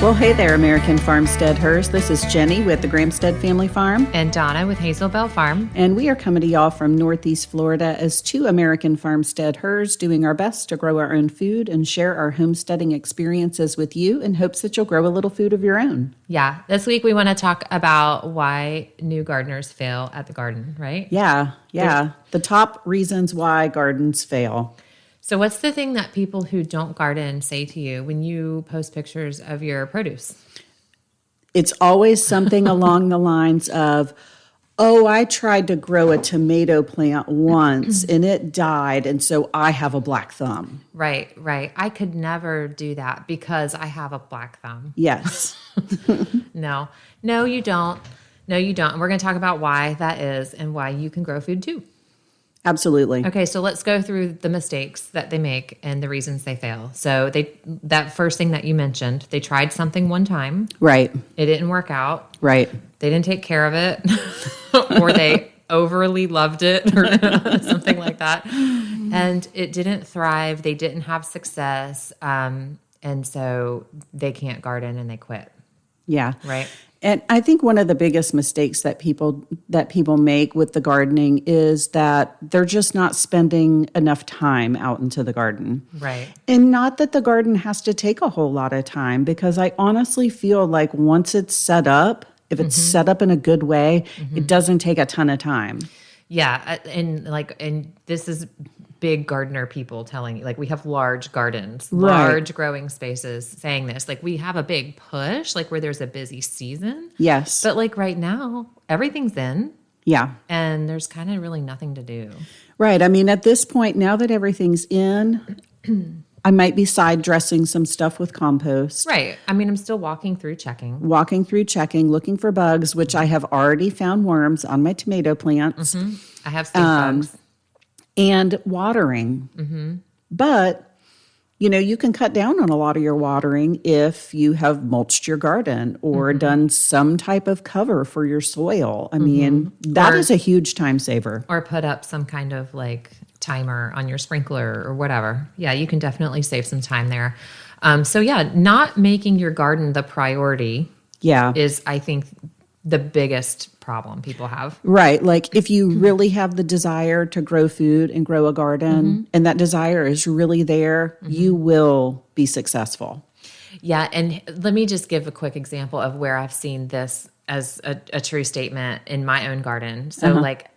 Well, hey there, American Farmsteadhers. This is Jenny with the Gramstead Family Farm. And Donna with Hazel Bell Farm. And we are coming to y'all from Northeast Florida as two American Farmsteadhers doing our best to grow our own food and share our homesteading experiences with you in hopes that you'll grow a little food of your own. Yeah. This week we want to talk about why new gardeners fail at the garden, right? Yeah. The top reasons why gardens fail. So what's the thing that people who don't garden say to you when you post pictures of your produce? It's always something along the lines of, oh, I tried to grow a tomato plant once and it died, and so I have a black thumb. Right. I could never do that because I have a black thumb. Yes. No, you don't. And we're going to talk about why that is and why you can grow food too. Absolutely. Okay, so let's go through the mistakes that they make and the reasons they fail. So that first thing that you mentioned, they tried something one time. Right. It didn't work out. Right. They didn't take care of it or they overly loved it or something like that. And it didn't thrive. They didn't have success. And so they can't garden and they quit. Yeah. Right. And I think one of the biggest mistakes that people make with the gardening is that they're just not spending enough time out into the garden. Right. And not that the garden has to take a whole lot of time, because I honestly feel like once it's set up, if it's set up in a good way, it doesn't take a ton of time. Yeah. And this is big gardener people telling you, like, we have large gardens, large growing spaces saying this, like, we have a big push, like where there's a busy season. Yes. But like right now, everything's in. Yeah. And there's kind of really nothing to do. Right. I mean, at this point, now that everything's in, I might be side dressing some stuff with compost. Right. I mean, I'm still walking through checking, looking for bugs, which I have already found worms on my tomato plants. I have stink bugs. And watering. But, you can cut down on a lot of your watering if you have mulched your garden or done some type of cover for your soil. I mean, that is a huge time saver. Or put up some kind of like timer on your sprinkler or whatever. Yeah, you can definitely save some time there. So yeah, not making your garden the priority is, I think, the biggest problem people have. Right. Like if you really have the desire to grow food and grow a garden and that desire is really there, you will be successful. Yeah. And let me just give a quick example of where I've seen this as a true statement in my own garden. So like,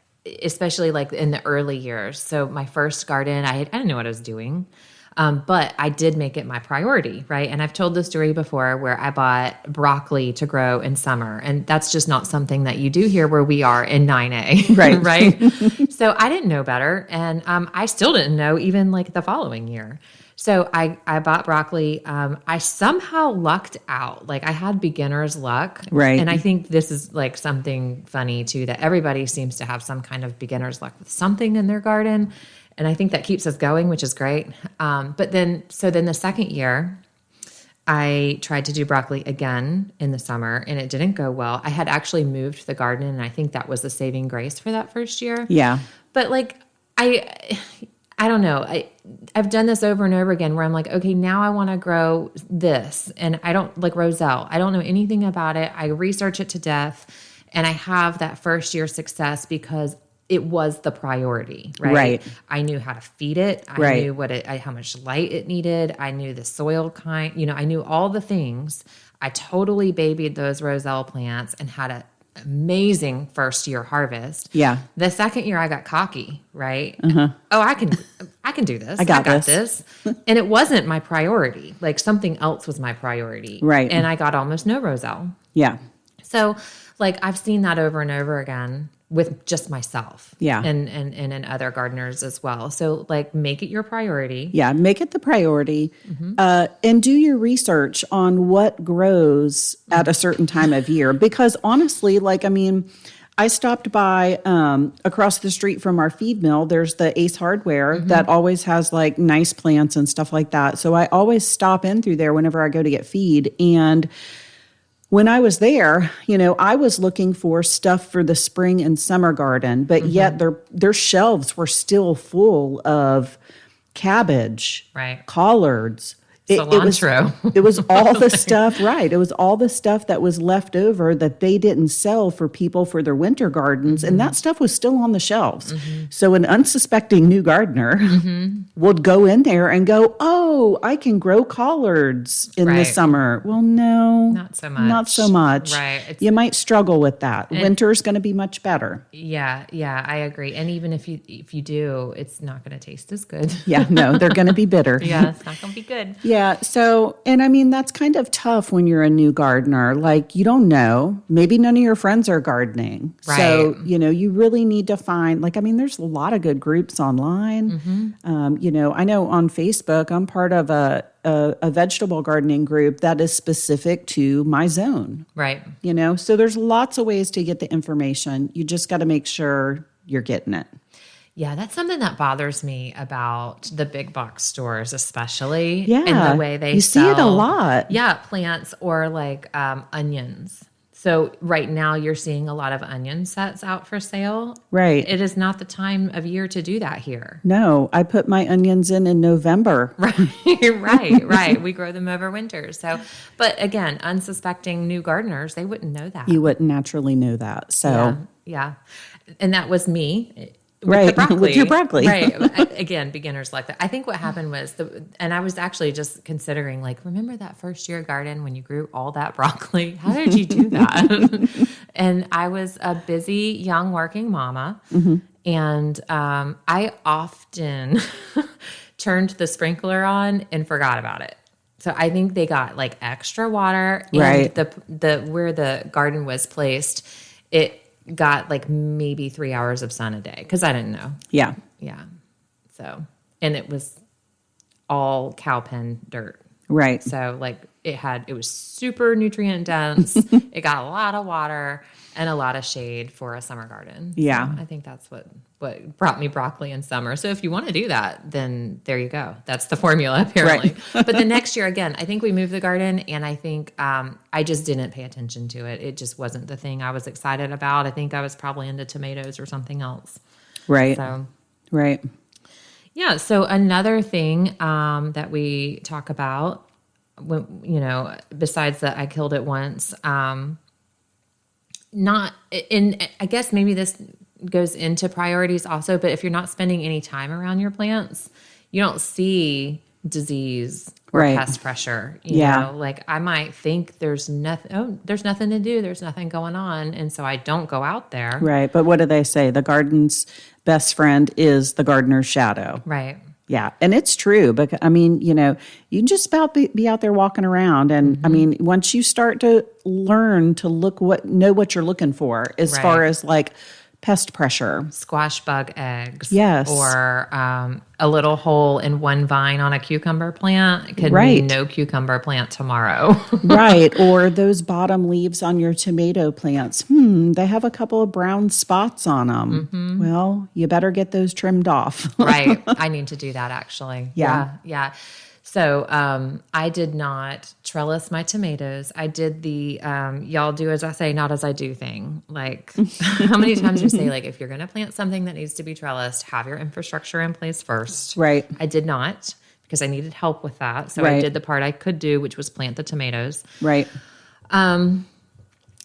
especially like in the early years. So my first garden, I didn't know what I was doing. But I did make it my priority, right? And I've told this story before where I bought broccoli to grow in summer. And that's just not something that you do here where we are in 9A, right? Right? So I didn't know better. And I still didn't know even like the following year. So I bought broccoli. I somehow lucked out. Like I had beginner's luck. Right. And I think this is like something funny too, that everybody seems to have some kind of beginner's luck with something in their garden. And I think that keeps us going, which is great. But then the second year, I tried to do broccoli again in the summer, and it didn't go well. I had actually moved the garden, and I think that was the saving grace for that first year. Yeah. But like, I don't know. I've done this over and over again where I'm like, okay, now I want to grow this. And I don't like roselle. I don't know anything about it. I research it to death, and I have that first year success because it was the priority, right? I knew how to feed it. I knew how much light it needed. I knew the soil kind, I knew all the things. I totally babied those roselle plants and had an amazing first year harvest. Yeah. The second year I got cocky, right? Oh, I can do this. I got this. And it wasn't my priority. Like something else was my priority. Right. And I got almost no roselle. Yeah. So like I've seen that over and over again with just myself. Yeah. And in other gardeners as well. So like make it your priority. Yeah. Make it the priority. And do your research on what grows at a certain time of year. Because honestly, I stopped by across the street from our feed mill. There's the Ace Hardware that always has like nice plants and stuff like that. So I always stop in through there whenever I go to get feed. And when I was there, I was looking for stuff for the spring and summer garden, but yet their shelves were still full of cabbage, collards, cilantro. It was all the stuff, right? It was all the stuff that was left over that they didn't sell for people for their winter gardens. And that stuff was still on the shelves. So an unsuspecting new gardener would go in there and go, oh, I can grow collards in the Right. summer. Well, no. Not so much. Not so much. Right. It's- You might struggle with that. Winter's going to be much better. Yeah, I agree. And even if you do, it's not going to taste as good. Yeah, no, they're going to be bitter. Yeah, it's not going to be good. Yeah. So, and I mean, that's kind of tough when you're a new gardener. Like, you don't know. Maybe none of your friends are gardening. So, Right. you really need to find, like, I mean, there's a lot of good groups online. I know on Facebook, I'm part of a vegetable gardening group that is specific to my zone. Right. So there's lots of ways to get the information. You just got to make sure you're getting it. Yeah, that's something that bothers me about the big box stores, especially. Yeah. And the way they You sell. see it a lot. Yeah, plants or like onions. So right now you're seeing a lot of onion sets out for sale. Right. It is not the time of year to do that here. No, I put my onions in November. Right. We grow them over winter. So, but again, unsuspecting new gardeners, they wouldn't know that. You wouldn't naturally know that. So, Yeah. And that was me. With Right, the broccoli. with your broccoli. Right. Again, beginners like that. I think what happened was, and I was actually just considering, like, remember that first year garden when you grew all that broccoli? How did you do that? And I was a busy young working mama. And I often turned the sprinkler on and forgot about it. So I think they got like extra water. And Right. the where the garden was placed, it got like maybe 3 hours of sun a day because I didn't know. yeah. Yeah. So, and it was all cow pen dirt. Right. So like it was super nutrient dense. It got a lot of water and a lot of shade for a summer garden. Yeah. So I think that's what brought me broccoli in summer. So if you want to do that, then there you go. That's the formula apparently. But the next year, again, I think we moved the garden and I think I just didn't pay attention to it. It just wasn't the thing I was excited about. I think I was probably into tomatoes or something else. Right. So Right. yeah. So another thing that we talk about, when, besides that I killed it once, not in, I guess maybe this goes into priorities also, but if you're not spending any time around your plants, you don't see disease or Right. pest pressure. You Yeah. know, like I might think there's nothing to do. There's nothing going on. And so I don't go out there. Right. But what do they say? The garden's best friend is the gardener's shadow. Right. Yeah. And it's true. But I mean, you can just about be out there walking around. And I mean, once you start to learn to know what you're looking for as Right. far as like pest pressure. Squash bug eggs. Yes. Or a little hole in one vine on a cucumber plant could Right. mean no cucumber plant tomorrow. Right. Or those bottom leaves on your tomato plants. They have a couple of brown spots on them. Well, you better get those trimmed off. Right. I need to do that actually. Yeah. Yeah. So I did not trellis my tomatoes. I did the y'all do as I say, not as I do thing. Like how many times you say, like, if you're going to plant something that needs to be trellised, have your infrastructure in place first. Right. I did not because I needed help with that. So I Right. did the part I could do, which was plant the tomatoes. Right.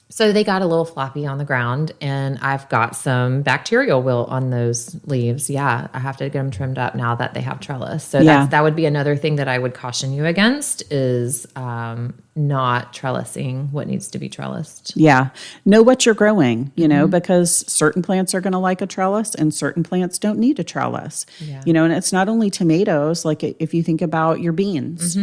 So they got a little floppy on the ground, and I've got some bacterial wilt on those leaves. Yeah, I have to get them trimmed up now that they have trellis. So Yeah. that would be another thing that I would caution you against is not trellising what needs to be trellised. Yeah. Know what you're growing, because certain plants are going to like a trellis and certain plants don't need a trellis. Yeah. And it's not only tomatoes, like if you think about your beans,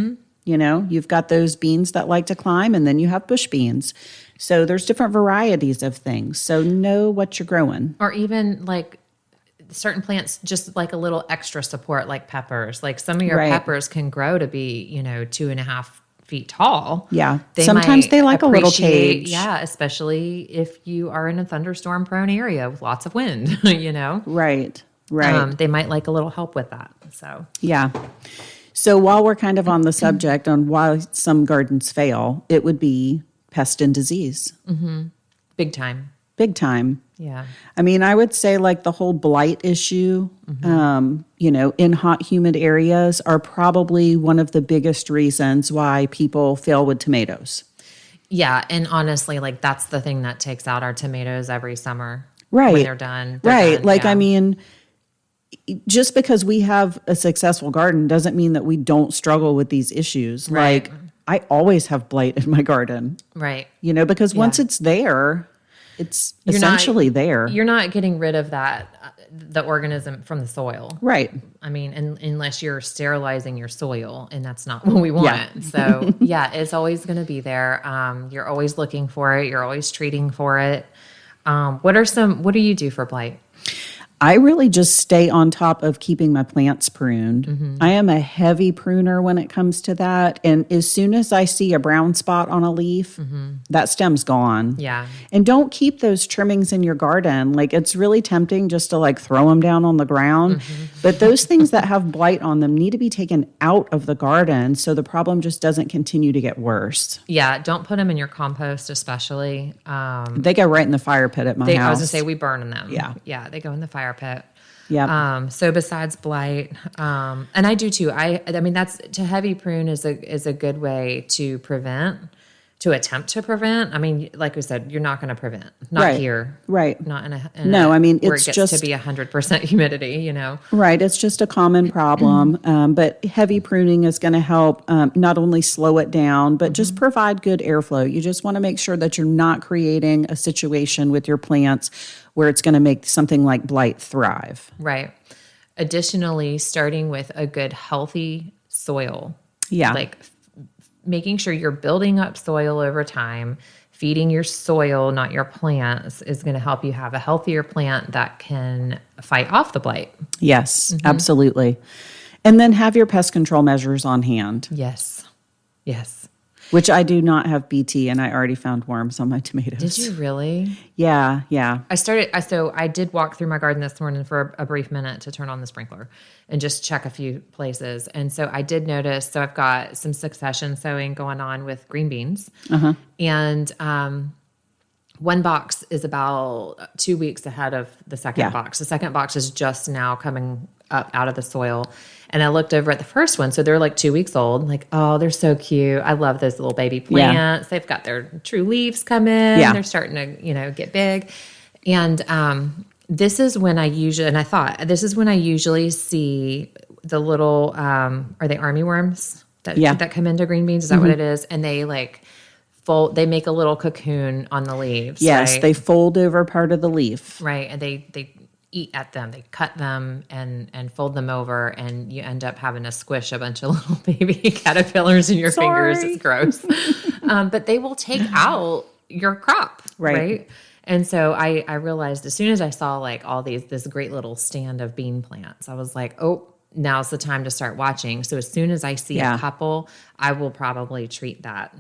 you've got those beans that like to climb and then you have bush beans. So there's different varieties of things. So know what you're growing. Or even like certain plants just like a little extra support, like peppers. Like some of your Right. peppers can grow to be, 2.5 feet tall. Yeah. Sometimes might they like a little appreciate- cage. Yeah, especially if you are in a thunderstorm prone area with lots of wind, Right. Right. They might like a little help with that. So Yeah. So while we're kind of on the subject on why some gardens fail, it would be pest and disease. big time. big time. Yeah. I mean, I would say like the whole blight issue, in hot, humid areas are probably one of the biggest reasons why people fail with tomatoes. Yeah. And honestly, like that's the thing that takes out our tomatoes every summer. Right. When they're done. Right. Done. Like, Yeah. I mean, just because we have a successful garden doesn't mean that we don't struggle with these issues. Right. Like, I always have blight in my garden, Right. because once it's there, it's essentially there. You're not getting rid of that, the organism from the soil. Right. I mean, unless you're sterilizing your soil, and that's not what we want. Yeah. So, yeah, it's always going to be there. You're always looking for it. You're always treating for it. What do you do for blight? I really just stay on top of keeping my plants pruned. I am a heavy pruner when it comes to that. And as soon as I see a brown spot on a leaf, that stem's gone. Yeah. And don't keep those trimmings in your garden. Like, it's really tempting just to like throw them down on the ground. But those things that have blight on them need to be taken out of the garden so the problem just doesn't continue to get worse. Yeah. Don't put them in your compost, especially. They go right in the fire pit at my house. I was going to say we burn them. Yeah. Yeah. They go in the fire pit. Yeah. So besides blight, and I do too. I mean, to heavy prune is a good way to attempt to prevent. I mean, like we said, you're not going to prevent. Not Right. here. Right. Not in a No, I mean, where it's it gets just to be 100% humidity. Right. It's just a common problem. But heavy pruning is going to help not only slow it down, but just provide good airflow. You just want to make sure that you're not creating a situation with your plants where it's going to make something like blight thrive. Right. Additionally, starting with a good, healthy soil. Yeah. Like making sure you're building up soil over time, feeding your soil, not your plants, is going to help you have a healthier plant that can fight off the blight. Yes, absolutely. And then have your pest control measures on hand. Yes. Yes. Which I do not have BT, and I already found worms on my tomatoes. Did you really? Yeah. So I did walk through my garden this morning for a brief minute to turn on the sprinkler and just check a few places. And so I did notice, so I've got some succession sowing going on with green beans. And one box is about 2 weeks ahead of the second box. The second box is just now coming up out of the soil. And I looked over at the first one. So they're like 2 weeks old. Like, oh, they're so cute. I love those little baby plants. They've got their true leaves come in. They're starting to, get big. And this is when I usually see the little, are they army worms that come into green beans? Is that what it is? And they they make a little cocoon on the leaves. Yes, right? they fold over part of the leaf. Right. And they eat at them. They cut them and fold them over, and you end up having to squish a bunch of little baby caterpillars in your fingers. It's gross. But they will take out your crop. Right. And so I realized as soon as I saw like all this great little stand of bean plants, I was like, oh, now's the time to start watching. So as soon as I see a couple, I will probably treat that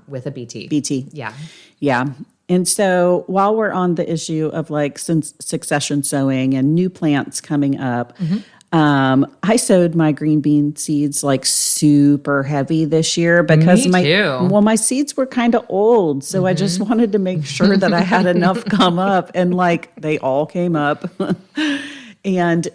with a BT. BT. Yeah. Yeah. And so while we're on the issue of like succession sowing and new plants coming up, I sowed my green bean seeds like super heavy this year because my seeds were kind of old. So I just wanted to make sure that I had enough come up, and like they all came up. And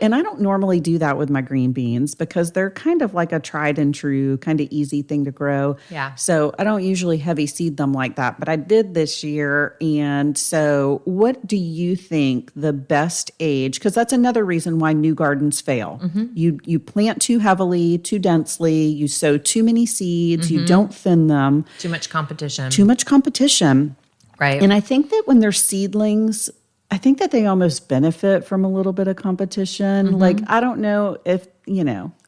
and I don't normally do that with my green beans because they're kind of like a tried and true, kind of easy thing to grow. Yeah. So I don't usually heavy seed them like that, but I did this year. And so what do you think the best age, because that's another reason why new gardens fail. You plant too heavily, too densely, you sow too many seeds, you don't thin them. Too much competition. Right. And I think that when they're seedlings, I think that they almost benefit from a little bit of competition. Like, I don't know if,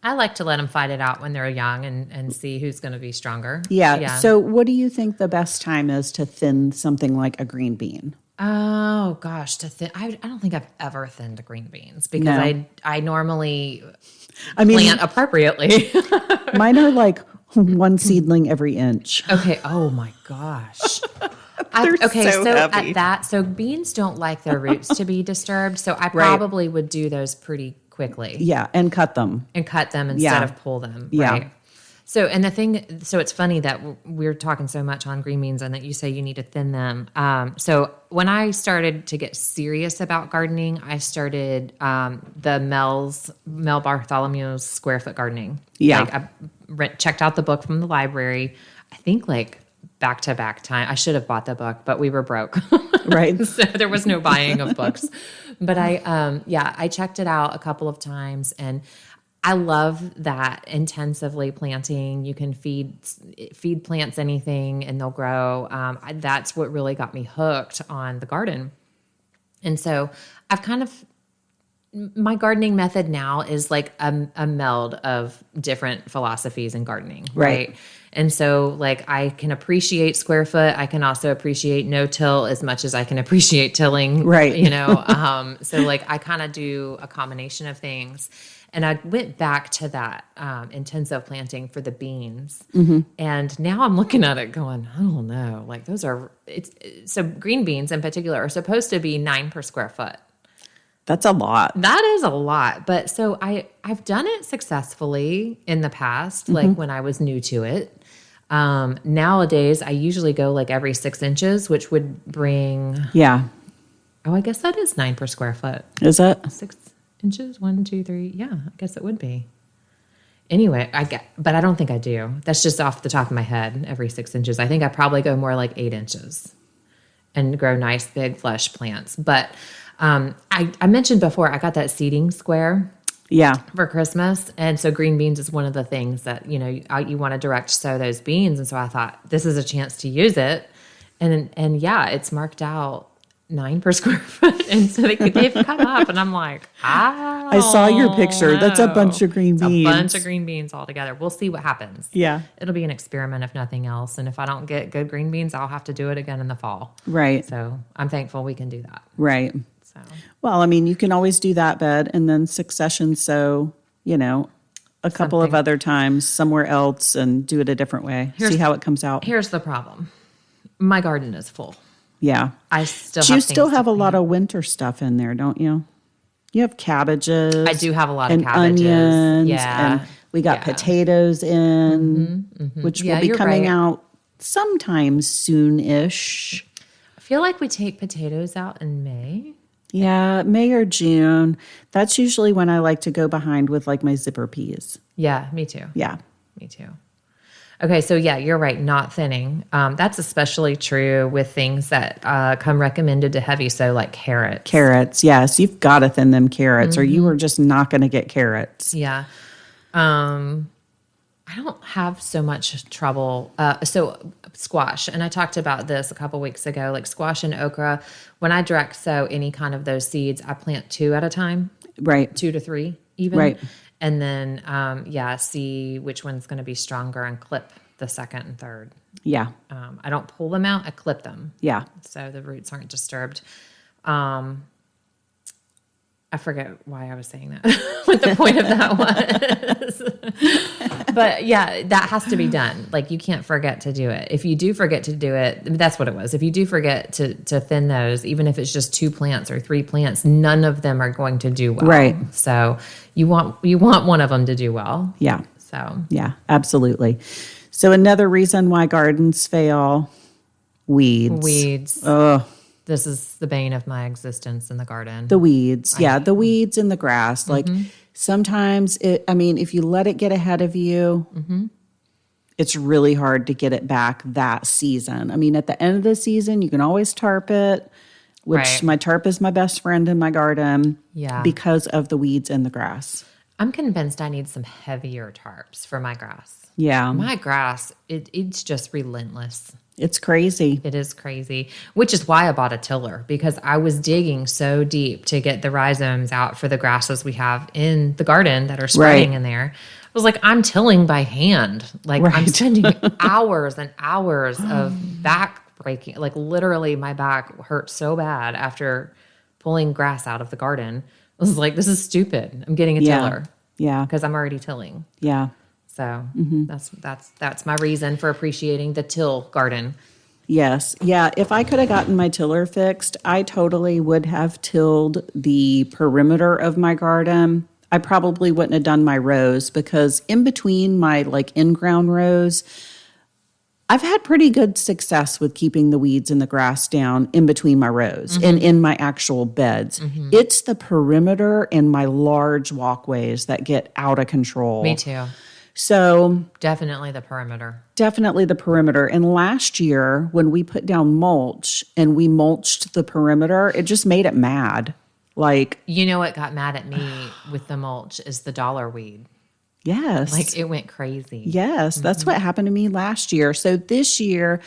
I like to let them fight it out when they're young and see who's going to be stronger. Yeah. So what do you think the best time is to thin something like a green bean? Oh, gosh. I don't think I've ever thinned green beans because I normally plant appropriately. Mine are like one seedling every inch. Okay. Oh, my gosh. So beans don't like their roots to be disturbed. So I probably would do those pretty quickly. Yeah, and cut them. Instead of pull them. Yeah. Right. So, and the thing, so it's funny that we're talking so much on green beans and that you say you need to thin them. So when I started to get serious about gardening, I started the Mel Bartholomew's Square Foot Gardening. Yeah. Like I checked out the book from the library. I think like back to back time. I should have bought the book, but we were broke. Right. So there was no buying of books. But I checked it out a couple of times, and I love that intensively planting. You can feed plants anything and they'll grow. That's what really got me hooked on the garden. And so my gardening method now is like a meld of different philosophies in gardening, right? And so like I can appreciate square foot. I can also appreciate no-till as much as I can appreciate tilling, right? So like I kind of do a combination of things. And I went back to that intensive planting for the beans. Mm-hmm. And now I'm looking at it going, I don't know. Like so green beans in particular are supposed to be 9 per square foot. That's a lot. That is a lot. But so I've done it successfully in the past, like when I was new to it. Nowadays, I usually go like every 6 inches, which would bring... Yeah. Oh, I guess that is 9 per square foot. Is it? 6 inches? 1, 2, 3. Yeah, I guess it would be. Anyway, but I don't think I do. That's just off the top of my head, every 6 inches. I think I probably go more like 8 inches and grow nice, big, flush plants. But I mentioned before, I got that seeding square for Christmas. And so green beans is one of the things that, you want to direct sow those beans. And so I thought, this is a chance to use it. And yeah, it's marked out 9 per square foot. And so they've come up and I'm like, I saw your picture. That's a bunch of green beans. A bunch of green beans all together. We'll see what happens. Yeah. It'll be an experiment if nothing else. And if I don't get good green beans, I'll have to do it again in the fall. Right. So I'm thankful we can do that. Right. So. Well, I mean, you can always do that bed and then succession sow, a couple of other times somewhere else and do it a different way. See how it comes out. Here's the problem. My garden is full. Yeah. I still have. You still have a lot of winter stuff in there, don't you? You have cabbages. I do have a lot of cabbages. Onions. Yeah. And we got potatoes in, which will be coming out sometime soon-ish. I feel like we take potatoes out in May. Yeah, May or June. That's usually when I like to go behind with like my zipper peas. Yeah, me too. Yeah. Me too. Okay, so yeah, you're right, not thinning. That's especially true with things that come recommended to heavy, so like carrots. Carrots, yes. You've got to thin them carrots or you are just not going to get carrots. Yeah. I don't have so much trouble. So squash, and I talked about this a couple weeks ago, like squash and okra. When I direct sow any kind of those seeds, I plant 2 at a time. Right. 2 to 3 even. Right. And then, see which one's going to be stronger and clip the second and third. Yeah. I don't pull them out. I clip them. Yeah. So the roots aren't disturbed. I forget why I was saying that, what the point of that was. But yeah, that has to be done. Like you can't forget to do it. If you do forget to do it, that's what it was. If you do forget to thin those, even if it's just 2 plants or 3 plants, none of them are going to do well. Right. So you want one of them to do well. Yeah. So yeah, absolutely. So another reason why gardens fail, weeds. Weeds. Oh. This is the bane of my existence in the garden. The weeds. Yeah, the weeds in the grass. Like sometimes, if you let it get ahead of you, it's really hard to get it back that season. I mean, at the end of the season, you can always tarp it, which my tarp is my best friend in my garden because of the weeds in the grass. I'm convinced I need some heavier tarps for my grass. Yeah. My grass, it's just relentless. It's crazy. It is crazy, which is why I bought a tiller, because I was digging so deep to get the rhizomes out for the grasses we have in the garden that are spreading in there. I was like, I'm tilling by hand. Like I'm spending hours and hours of back breaking. Like literally my back hurt so bad after pulling grass out of the garden. I was like, this is stupid. I'm getting a tiller. Yeah. Because I'm already tilling. Yeah. So that's my reason for appreciating the till garden. Yes. Yeah. If I could have gotten my tiller fixed, I totally would have tilled the perimeter of my garden I probably wouldn't have done my rows, because in between my like in-ground rows, I've had pretty good success with keeping the weeds and the grass down in between my rows and in my actual beds. It's the perimeter and my large walkways that get out of control. Me too. So Definitely the perimeter. definitely the perimeter. And last year when we put down mulch and we mulched the perimeter, it just made it mad. Like, You know what got mad at me with the mulch is the dollar weed. yes. Like, it went crazy. Yes, that's what happened to me last year. So this year,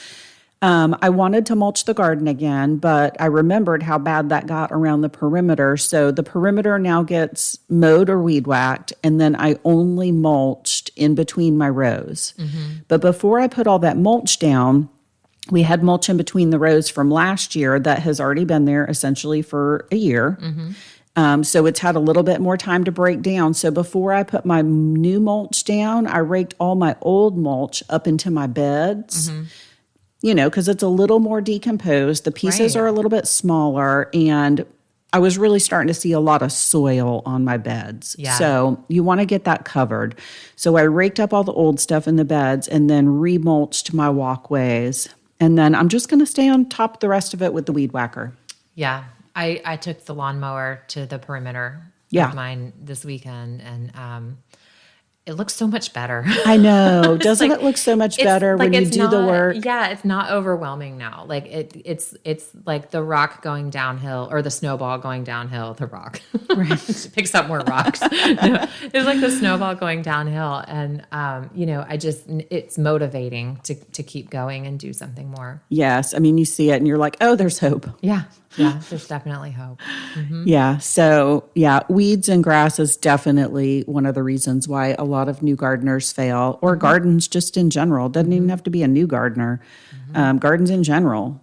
I wanted to mulch the garden again, but I remembered how bad that got around the perimeter. So the perimeter now gets mowed or weed whacked, and then I only mulched in between my rows. But before I put all that mulch down, we had mulch in between the rows from last year that has already been there essentially for a year. So it's had a little bit more time to break down. So before I put my new mulch down, I raked all my old mulch up into my beds, because it's a little more decomposed. The pieces Right. are a little bit smaller, and I was really starting to see a lot of soil on my beds. Yeah. So you want to get that covered. So I raked up all the old stuff in the beds and then remulched my walkways. And then I'm just going to stay on top of the rest of it with the weed whacker. Yeah. I took the lawnmower to the perimeter Yeah. of mine this weekend, and it looks so much better. I know. Doesn't like- it look so much It's better like when you it's do the not- work? Yeah, it's not overwhelming now. Like it's like the rock going downhill, or the snowball going downhill. The rock picks up more rocks. No, it's like the snowball going downhill, and it's motivating to keep going and do something more. Yes. I mean, you see it and you're like, oh, there's hope. Yeah, there's definitely hope. Yeah. So, yeah, weeds and grass is definitely one of the reasons why a lot of new gardeners fail, or gardens just in general. Doesn't even have to be a new gardener. Gardens in general.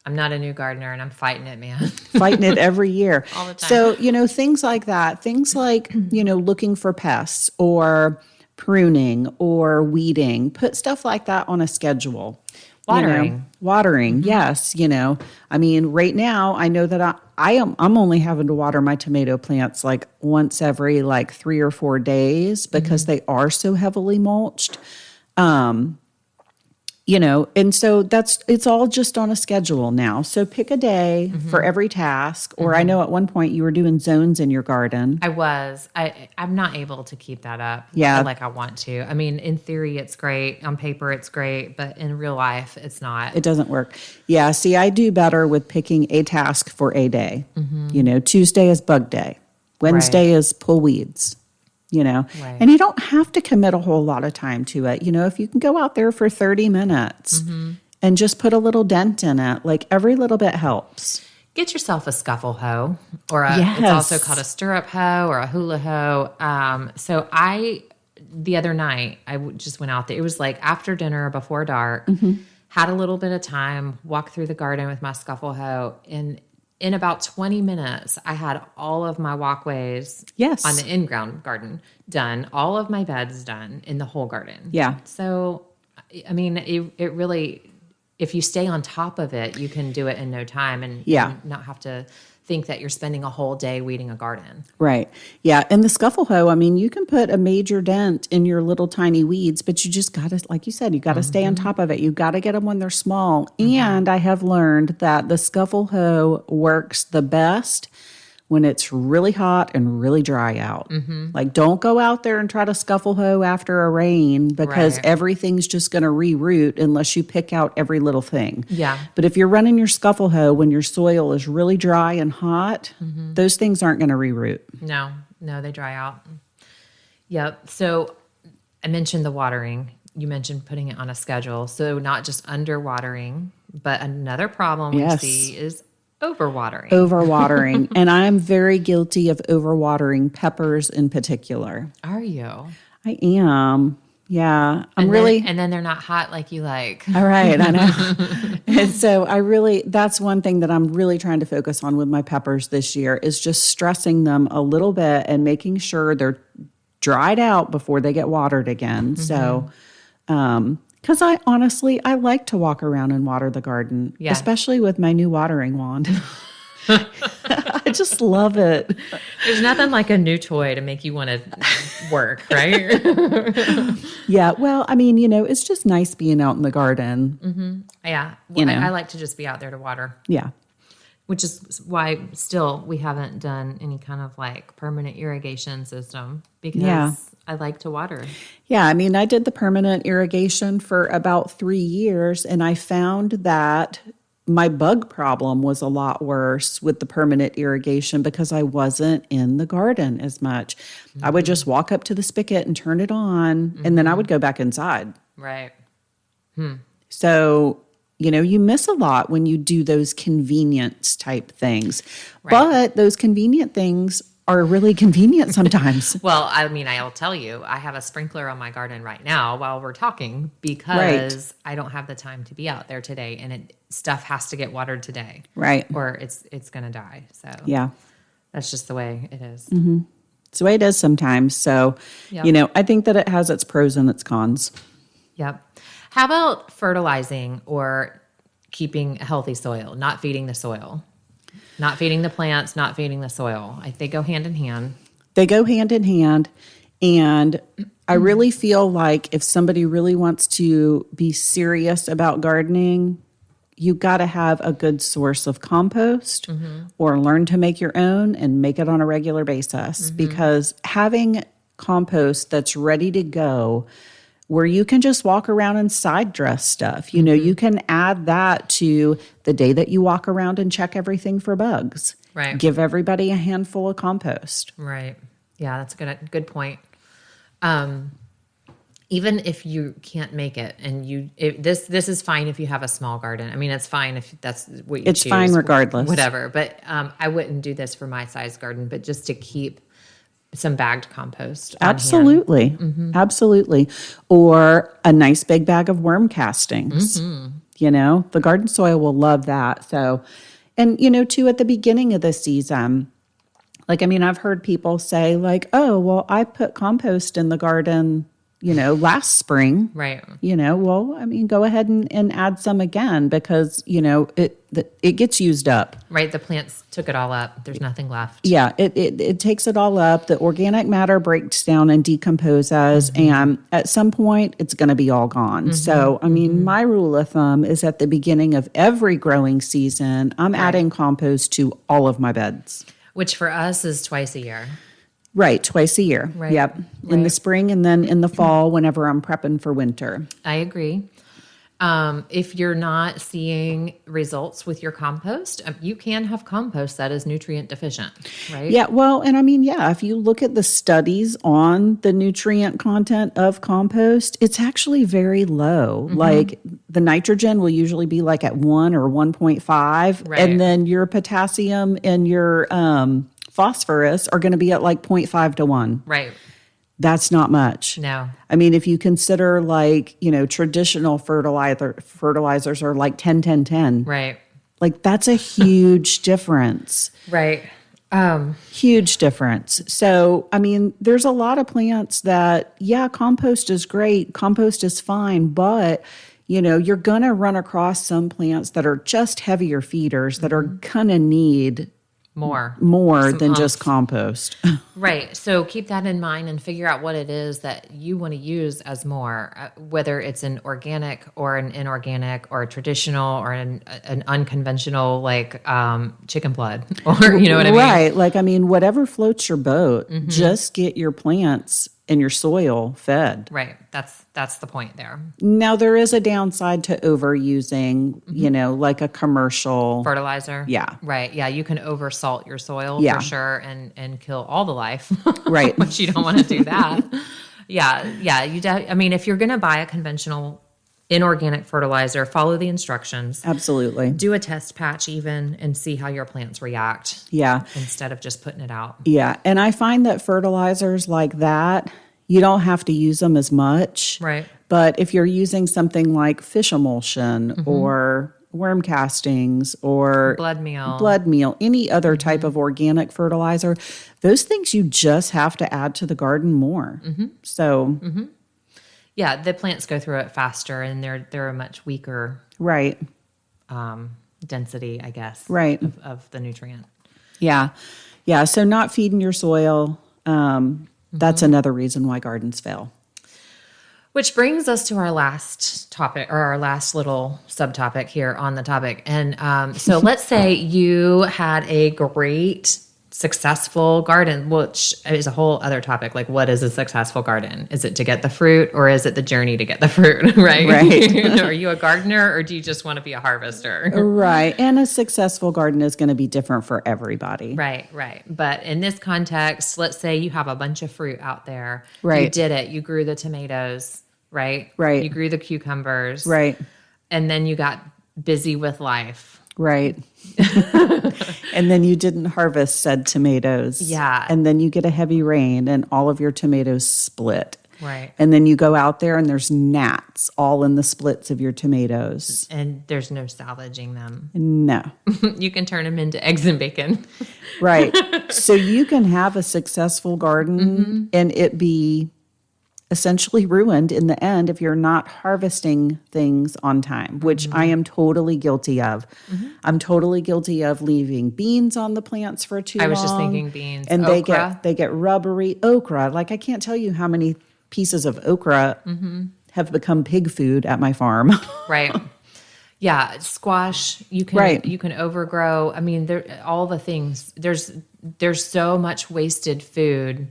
I'm not a new gardener, and I'm fighting it, man. Fighting it every year. All the time. So, things like that, things like, looking for pests or pruning or weeding, put stuff like that on a schedule. Watering. Watering, yes. I mean, right now I know that I'm only having to water my tomato plants like once every like 3 or 4 days because they are so heavily mulched. And so it's all just on a schedule now. So pick a day for every task. Or I know at one point you were doing zones in your garden. I was. I'm not able to keep that up. Yeah. Like I want to. I mean, in theory, it's great. On paper, it's great. But in real life, it's not. It doesn't work. Yeah, see, I do better with picking a task for a day. Tuesday is bug day. Wednesday is pull weeds. Right. And you don't have to commit a whole lot of time to it. If you can go out there for 30 minutes and just put a little dent in it, like every little bit helps. Get yourself a scuffle hoe, or Yes. it's also called a stirrup hoe or a hula hoe. So the other night, just went out there. It was like after dinner, before dark, had a little bit of time, walked through the garden with my scuffle hoe, and in about 20 minutes, I had all of my walkways Yes. on the in-ground garden done, all of my beds done in the whole garden. Yeah. So, I mean, it really, if you stay on top of it, you can do it in no time and not have to think that you're spending a whole day weeding a garden. Right. Yeah. And the scuffle hoe, I mean, you can put a major dent in your little tiny weeds, but you just got to, like you said, you got to stay on top of it. You got to get them when they're small. And I have learned that the scuffle hoe works the best when it's really hot and really dry out. Like, don't go out there and try to scuffle hoe after a rain, because Right. everything's just going to reroot unless you pick out every little thing. Yeah. But if you're running your scuffle hoe when your soil is really dry and hot, those things aren't going to reroot. No, they dry out. Yep. So I mentioned the watering. You mentioned putting it on a schedule. So not just underwatering, but another problem Yes. we see is overwatering. Overwatering. And I'm very guilty of overwatering peppers in particular. Are you? I am. Yeah. And then they're not hot like you like. All right, I know. And so that's one thing that I'm really trying to focus on with my peppers this year, is just stressing them a little bit and making sure they're dried out before they get watered again. So, because I like to walk around and water the garden, Yeah. especially with my new watering wand. I just love it. There's nothing like a new toy to make you want to work, right? Yeah. Well, I mean, it's just nice being out in the garden. Yeah. Well, I like to just be out there to water, Yeah. which is why still we haven't done any kind of like permanent irrigation system because Yeah. I like to water. Yeah. I mean, I did the permanent irrigation for about 3 years, and I found that my bug problem was a lot worse with the permanent irrigation because I wasn't in the garden as much. I would just walk up to the spigot and turn it on, and then I would go back inside. Right. So, you miss a lot when you do those convenience type things. Right. But those convenient things are really convenient sometimes. Well, I mean, I'll tell you, I have a sprinkler on my garden right now while we're talking because I don't have the time to be out there today, and stuff has to get watered today, Right. or it's going to die. So Yeah. that's just the way it is. It's the way it is sometimes. So, Yep. I think that it has its pros and its cons. Yep. How about fertilizing or keeping a healthy soil, not feeding the soil, not feeding the plants, not feeding the soil? They go hand in hand. They go hand in hand. And I really feel like if somebody really wants to be serious about gardening, you got to have a good source of compost or learn to make your own and make it on a regular basis, because having compost that's ready to go where you can just walk around and side dress stuff. You can add that to the day that you walk around and check everything for bugs. Right. Give everybody a handful of compost. Right. Yeah, that's a good point. Even if you can't make it, and this is fine if you have a small garden. I mean, it's fine if that's what you choose. It's fine regardless. Whatever. But I wouldn't do this for my size garden, but just to keep some bagged compost on hand. Absolutely. Absolutely. Or a nice big bag of worm castings. The garden soil will love that. So, and, too, at the beginning of the season, I've heard people say oh, well, I put compost in the garden, last spring. Right. Go ahead and add some again because, it gets used up. Right. The plants took it all up. There's nothing left. Yeah, it takes it all up. The organic matter breaks down and decomposes, and at some point, it's going to be all gone. So, my rule of thumb is at the beginning of every growing season, I'm adding compost to all of my beds. Which for us is twice a year. Right, twice a year. Right. Yep. In the spring and then in the fall whenever I'm prepping for winter. I agree. If you're not seeing results with your compost, you can have compost that is nutrient deficient, right? Yeah, well, and if you look at the studies on the nutrient content of compost, it's actually very low. Like the nitrogen will usually be at 1 or 1.5, Right. and then your potassium and your phosphorus are going to be at 0.5 to 1. Right. That's not much. No. If you consider traditional fertilizers are 10, 10, 10. Right. That's a huge difference. Right. Huge difference. So, there's a lot of plants that, compost is great. Compost is fine, but you're going to run across some plants that are just heavier feeders that are going to need more Some than just compost. Right. So keep that in mind and figure out what it is that you want to use as more, whether it's an organic or an inorganic or a traditional or an unconventional chicken blood or you know what I mean? Right. Whatever floats your boat, just get your plants and your soil fed. Right. That's the point there. Now, there is a downside to overusing, a commercial Fertilizer. Yeah. Right. Yeah. You can oversalt your soil Yeah. for sure and kill all the life. Right. Which you don't want to do that. Yeah. Yeah. If you're going to buy a conventional inorganic fertilizer, follow the instructions. Absolutely. Do a test patch even and see how your plants react. Yeah. Instead of just putting it out. Yeah. And I find that fertilizers like that, you don't have to use them as much. Right. But if you're using something like fish emulsion or worm castings or blood meal, any other type of organic fertilizer, those things you just have to add to the garden more. So, yeah, the plants go through it faster and they're a much weaker right. density, I guess, Right. of the nutrient. Yeah. Yeah. So not feeding your soil. That's another reason why gardens fail. Which brings us to our last topic, or our last little subtopic here on the topic. And so let's say you had a great, successful garden, which is a whole other topic. Like, what is a successful garden? Is it to get the fruit, or is it the journey to get the fruit, right? Right. Are you a gardener, or do you just want to be a harvester? Right. And a successful garden is going to be different for everybody. Right, right. But in this context, let's say you have a bunch of fruit out there. Right. You did it. You grew the tomatoes, right? Right. You grew the cucumbers. Right. And then you got busy with life. Right. And then you didn't harvest said tomatoes. Yeah. And then you get a heavy rain and all of your tomatoes split. Right. And then you go out there and there's gnats all in the splits of your tomatoes. And there's no salvaging them. No. You can turn them into eggs and bacon. Right. So you can have a successful garden and it be essentially ruined in the end if you're not harvesting things on time, which I am totally guilty of. I'm totally guilty of leaving beans on the plants for too long. I was just thinking beans. And Okra. they get rubbery. Okra, like I can't tell you how many pieces of okra have become pig food at my farm. Right. Yeah, squash, you can Right. you can overgrow. I mean, all the things. There's so much wasted food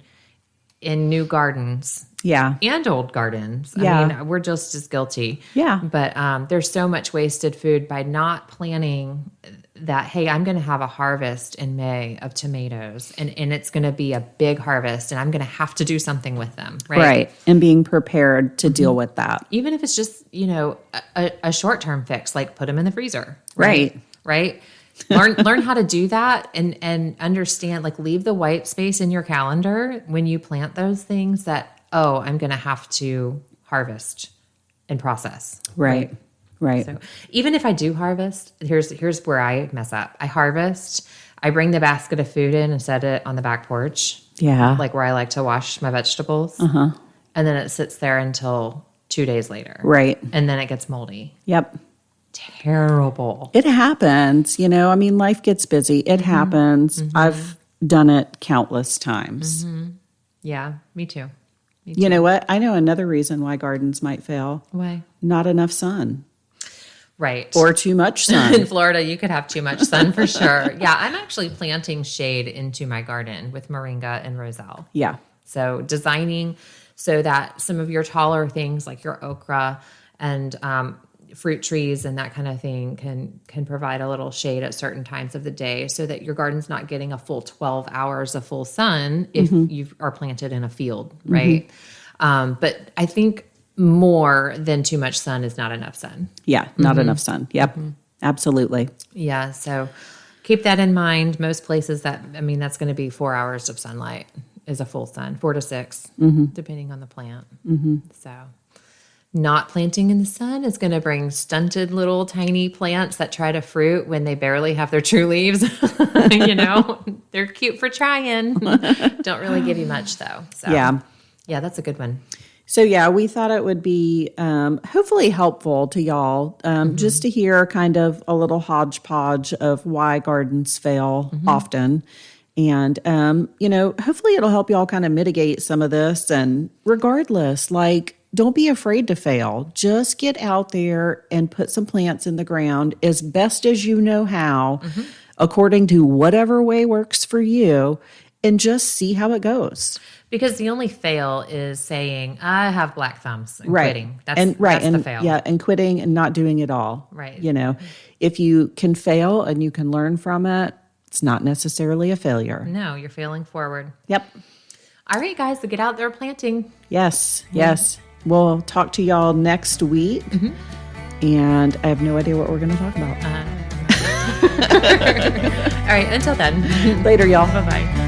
in new gardens. Yeah. And old gardens. Yeah. I mean, we're just as guilty. Yeah. But there's so much wasted food by not planning that, hey, I'm going to have a harvest in May of tomatoes and it's going to be a big harvest and I'm going to have to do something with them. Right. Right. And being prepared to deal with that. Even if it's just, a short-term fix, like put them in the freezer. Right. Right. Learn how to do that and understand, like leave the white space in your calendar when you plant those things that, oh, I'm going to have to harvest and process. Right. Right. So even if I do harvest, here's where I mess up. I harvest, I bring the basket of food in and set it on the back porch. Yeah. Like where I like to wash my vegetables. And then it sits there until 2 days later. Right. And then it gets moldy. Yep. Terrible. It happens. I mean, life gets busy. It happens. I've done it countless times. Yeah, me too. You know what? I know another reason why gardens might fail. Why? Not enough sun. Right. Or too much in sun. Florida, you could have too much sun for sure. Yeah, I'm actually planting shade into my garden with moringa and roselle. Yeah. So designing so that some of your taller things like your okra and fruit trees and that kind of thing can provide a little shade at certain times of the day so that your garden's not getting a full 12 hours of full sun if you are planted in a field, right? But I think more than too much sun is not enough sun. Yeah. Not enough sun. Yep. Absolutely. Yeah, so keep that in mind. Most places that's going to be 4 hours of sunlight is a full sun, 4 to 6, depending on the plant. So not planting in the sun is going to bring stunted little tiny plants that try to fruit when they barely have their true leaves. They're cute for trying. Don't really give you much though. So yeah, that's a good one. So yeah, we thought it would be hopefully helpful to y'all just to hear kind of a little hodgepodge of why gardens fail often. And, hopefully it'll help y'all kind of mitigate some of this. And regardless, don't be afraid to fail. Just get out there and put some plants in the ground as best as you know how, according to whatever way works for you, and just see how it goes. Because the only fail is saying, I have black thumbs and Right. quitting. That's the fail. Yeah, and quitting and not doing it all. Right. If you can fail and you can learn from it, it's not necessarily a failure. No, you're failing forward. Yep. All right, guys, so get out there planting. Yes. We'll talk to y'all next week. And I have no idea what we're going to talk about. All right, until then. Later, y'all. Bye-bye.